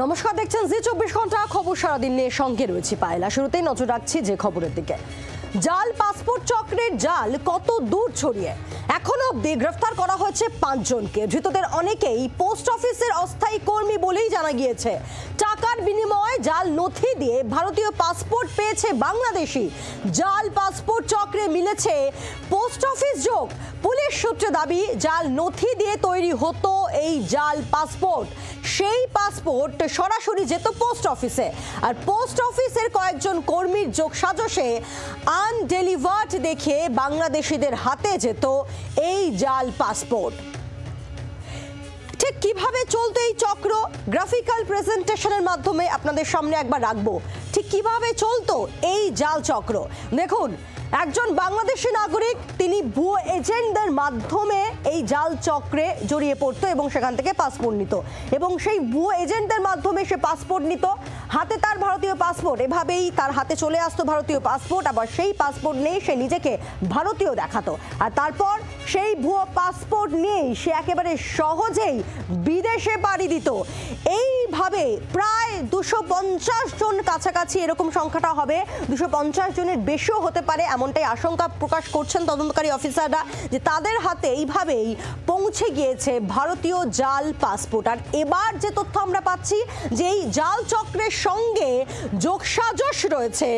নমস্কার, দেখছেন জি 24 ঘন্টা খবর। সারাদিন নিয়ে সঙ্গে রয়েছে পায়লা। শুরুতেই নজর রাখছি যে খবরের দিকে। জাল পাসপোর্ট চক্রের জাল কত দূর ছড়িয়ে এখনো অবধি গ্রেফতার করা হয়েছে 5 জনকে। ধৃতদের অনেকেই পোস্ট অফিসের অস্থায়ী কর্মী বলেই জানা গিয়েছে। টাকার বিনিময়ে জাল নথি দিয়ে ভারতীয় পাসপোর্ট পেয়েছে বাংলাদেশি। জাল পাসপোর্ট চক্রে মিলেছে পোস্ট অফিস যোগ। পুলিশ সূত্রে দাবি, জাল নথি দিয়ে তৈরি হতো এই জাল পাসপোর্ট। সেই পাসপোর্ট সরাসরি যেত পোস্ট অফিসে, আর পোস্ট অফিসের কয়েকজন কর্মীর যোগসাজশে আনডেলিভার্ড দেখে বাংলাদেশিদের হাতে যেত এই জাল পাসপোর্ট। ঠিক কিভাবে চলতো এই চক্র, গ্রাফিক্যাল প্রেজেন্টেশনের মাধ্যমে আপনাদের সামনে একবার রাখবো। ঠিক কিভাবে চলতো এই জাল চক্র দেখুন। একজন বাংলাদেশি নাগরিক, তিনি ভুয়ো এজেন্টদের মাধ্যমে এই জাল চক্রে জড়িয়ে পড়তো এবং সেখান থেকে পাসপোর্ট নিত, এবং সেই ভুয়ো এজেন্টদের মাধ্যমে সে পাসপোর্ট নিত। হাতে তার ভারতীয় পাসপোর্ট, এভাবেই তার হাতে চলে আসতো ভারতীয় পাসপোর্ট। আবার সেই পাসপোর্ট নিয়ে সে নিজেকে ভারতীয় দেখাতো, আর তারপর সেই ভুয়ো পাসপোর্ট নিয়েই সে একেবারে সহজেই বিদেশে পাড়ি দিত। এইভাবে প্রায় 250 জন কাছাকাছি, এরকম সংখ্যাটা হবে, 250 জনের বেশিও হতে পারে, এমনটাই আশঙ্কা প্রকাশ করছেন তদন্তকারী অফিসাররা, যে তাদের হাতে এইভাবেই পৌঁছে গিয়েছে ভারতীয় জাল পাসপোর্ট। আর এবার যে তথ্য আমরা পাচ্ছি, যে এই জাল চক্রের সঙ্গে যোগসাজশ রয়েছে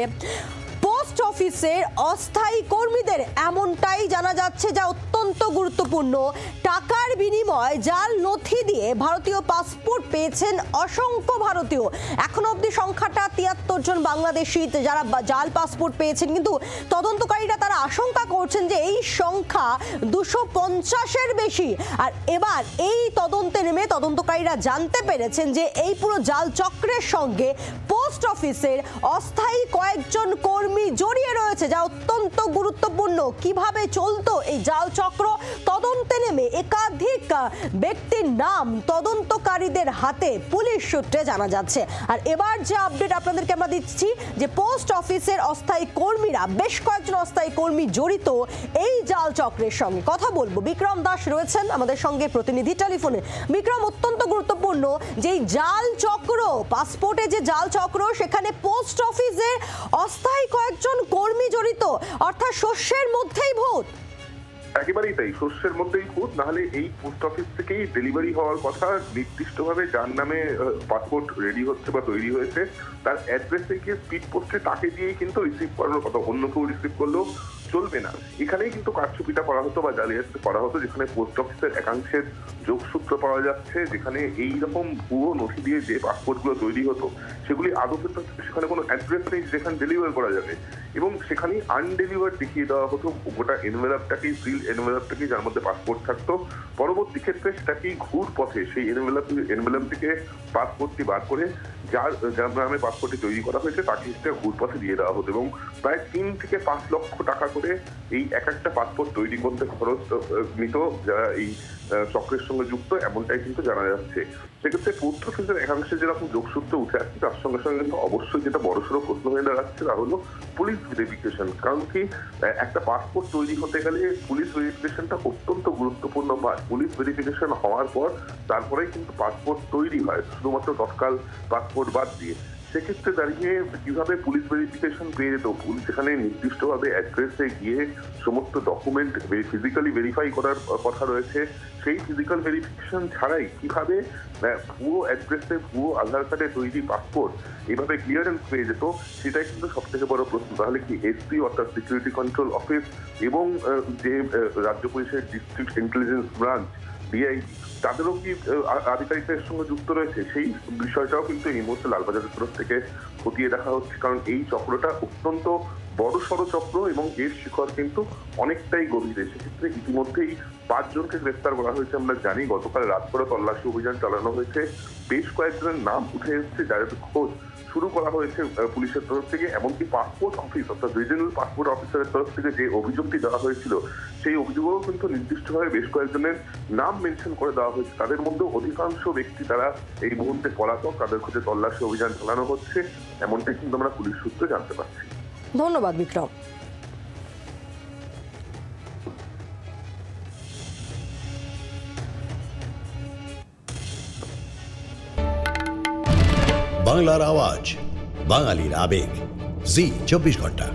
পোস্ট অফিসের অস্থায়ী কর্মীদের, এমনটাই জানা যাচ্ছে, যা অত্যন্ত গুরুত্বপূর্ণ। টাকার বিনিময়ে জাল নথি দিয়ে ভারতীয় পাসপোর্ট পেয়েছেন অসংখ্য ভারতীয়। এখনো অবধি সংখ্যাটা 73 জন বাংলাদেশি যারা জাল পাসপোর্ট পেয়েছেন, কিন্তু তদন্তকারীরা তারা আশঙ্কা করছেন যে এই সংখ্যা 250-এর বেশি। আর এবার এই তদন্তে নেমে তদন্তকারীরা জানতে পেরেছেন যে এই পুরো জাল চক্রের সঙ্গে পোস্ট অফিসের অস্থায়ী কয়েকজন কর্মী জড়িয়ে রয়েছে, যা অত্যন্ত গুরুত্বপূর্ণ। কিভাবে চলতো এই জাল চক্র, তদন্তে নেমে একাধিক ব্যক্তির নাম তদন্তকারীদের হাতে পুলিশ সূত্রে জানা যাচ্ছে। আর এবার যে আপডেট আপনাদেরকে আমরা দিচ্ছি, যে পোস্ট অফিসের অস্থায়ী কর্মীরা, বেশ কয়েকজন অস্থায়ী কর্মী জড়িত এই জাল চক্রের সঙ্গে। কথা বলবো, বিক্রম দাস রয়েছেন আমাদের সঙ্গে প্রতিনিধি টেলিফোনে। বিক্রম, অত্যন্ত গুরুত্বপূর্ণ যে জাল চক্র, পাসপোর্টে যে জাল চক্র, সেখানে পোস্ট অফিসের অস্থায়ী কয়েকজন কর্মী জড়িত, অর্থাৎ শস্যের মধ্যেই ভূত। একেবারেই তাই, শস্যের মধ্যেই ভূত। নাহলে এই পোস্ট অফিস থেকেই ডেলিভারি হওয়ার কথা। নির্দিষ্টভাবে যার নামে পাসপোর্ট রেডি হচ্ছে বা তৈরি হয়েছে, তার অ্যাড্রেসে গিয়ে স্পিড পোস্টে তাকে দিয়েই কিন্তু রিসিভ করানোর কথা। অন্য কেউ রিসিভ করলেও চলবে না। এখানেই কিন্তু কারচুপিটা করা হতো বা জালিয়াতি করা হতো, যেখানে পোস্ট অফিসের একাংশের যোগসূত্র পাওয়া যাচ্ছে, যেখানে এইরকম ভুয়ো নথি দিয়ে যে পাসপোর্টগুলো তৈরি হতো, সেগুলি আদৌ কিন্তু সেখানে কোনো অ্যাড্রেস নেই যেখানে ডেলিভার করা যাবে, এবং সেখানেই আনডেলিভার দেখিয়ে দেওয়া হতো গোটা এনভেলপটাকেই, সিল এনভেলপটাকেই, যার মধ্যে পাসপোর্ট থাকতো। পরবর্তী ক্ষেত্রে সেটাকেই ঘুর পথে সেই এনভেলপ থেকে পাসপোর্টটি বার করে যার নামে পাসপোর্টটি তৈরি করা হয়েছে তাকে সেটা ঘুর পথে দিয়ে দেওয়া হতো, এবং প্রায় 3 থেকে 5 লক্ষ টাকা করে এই এক একটা পাসপোর্ট তৈরি করতে খরচ নিত যারা এই চক্রের সঙ্গে যুক্ত, এমনটাই কিন্তু জানা যাচ্ছে। সেক্ষেত্রে পোস্ট অফিসের একাংশে যেরকম যোগসূত্র উঠে আসছে, তার সঙ্গে সঙ্গে কিন্তু অবশ্যই যেটা বড়সড় প্রশ্ন হয়ে দাঁড়াচ্ছে, তা হলো পুলিশ ভেরিফিকেশন। কারণ কি, একটা পাসপোর্ট তৈরি হতে গেলে পুলিশ ভেরিফিকেশনটা অত্যন্ত গুরুত্বপূর্ণ পার্ট। পুলিশ ভেরিফিকেশন হওয়ার পর তারপরেই কিন্তু পাসপোর্ট তৈরি হয়, শুধুমাত্র তৎকাল পাসপোর্ট বাদ দিয়ে। সেক্ষেত্রে দাঁড়িয়ে কিভাবে পুলিশ ভেরিফিকেশন পেয়ে যেত? পুলিশ এখানে নির্দিষ্টভাবে অ্যাড্রেসে গিয়ে সমস্ত ডকুমেন্ট ফিজিক্যালি ভেরিফাই করার কথা রয়েছে। সেই ফিজিক্যাল ভেরিফিকেশন ছাড়াই কিভাবে ভুয়ো অ্যাড্রেসে, ভুয়ো আধার কার্ডে তৈরি পাসপোর্ট এভাবে ক্লিয়ারেন্স পেয়ে যেত, সেটাই কিন্তু সব থেকে বড় প্রশ্ন। তাহলে কি এসপি অর্থাৎ সিকিউরিটি কন্ট্রোল অফিস এবং যে রাজ্য পুলিশের ডিস্ট্রিক্ট ইন্টেলিজেন্স ব্রাঞ্চ ডিআইজি, তাদেরও কি আধিকারিকদের সঙ্গে যুক্ত রয়েছে? সেই বিষয়টাও কিন্তু এই মুহূর্তে লালবাজারের তরফ থেকে খতিয়ে দেখা হচ্ছে, কারণ এই চক্রটা অত্যন্ত বড় সড় চক্র এবং এর শিখর কিন্তু অনেকটাই গভীরে। সেক্ষেত্রে ইতিমধ্যেই 5 জনকে গ্রেফতার করা হয়েছে। আমরা জানি গতকাল রাত করে তল্লাশি অভিযান চালানো হয়েছে, বেশ কয়েকজনের নাম উঠে এসেছে, যাদের খোঁজ শুরু করা হয়েছে পুলিশের তরফ থেকে। এমনকি পাসপোর্ট অফিস অর্থাৎ রিজনাল পাসপোর্ট অফিসারের তরফ থেকে যে অভিযোগটি দেওয়া হয়েছিল, সেই অভিযোগও কিন্তু নির্দিষ্টভাবে বেশ কয়েকজনের নাম মেনশন করে দেওয়া হয়েছে। তাদের মধ্যে অধিকাংশ ব্যক্তি তারা এই মুহূর্তে পলাতক, তাদের খোঁজে তল্লাশি অভিযান চালানো হচ্ছে, এমনটাই কিন্তু আমরা পুলিশ সূত্রে জানতে পারছি। ধন্যবাদ বিক্রম। বাংলার আওয়াজ, বাঙালির আবেগ, জি 24 ঘন্টা।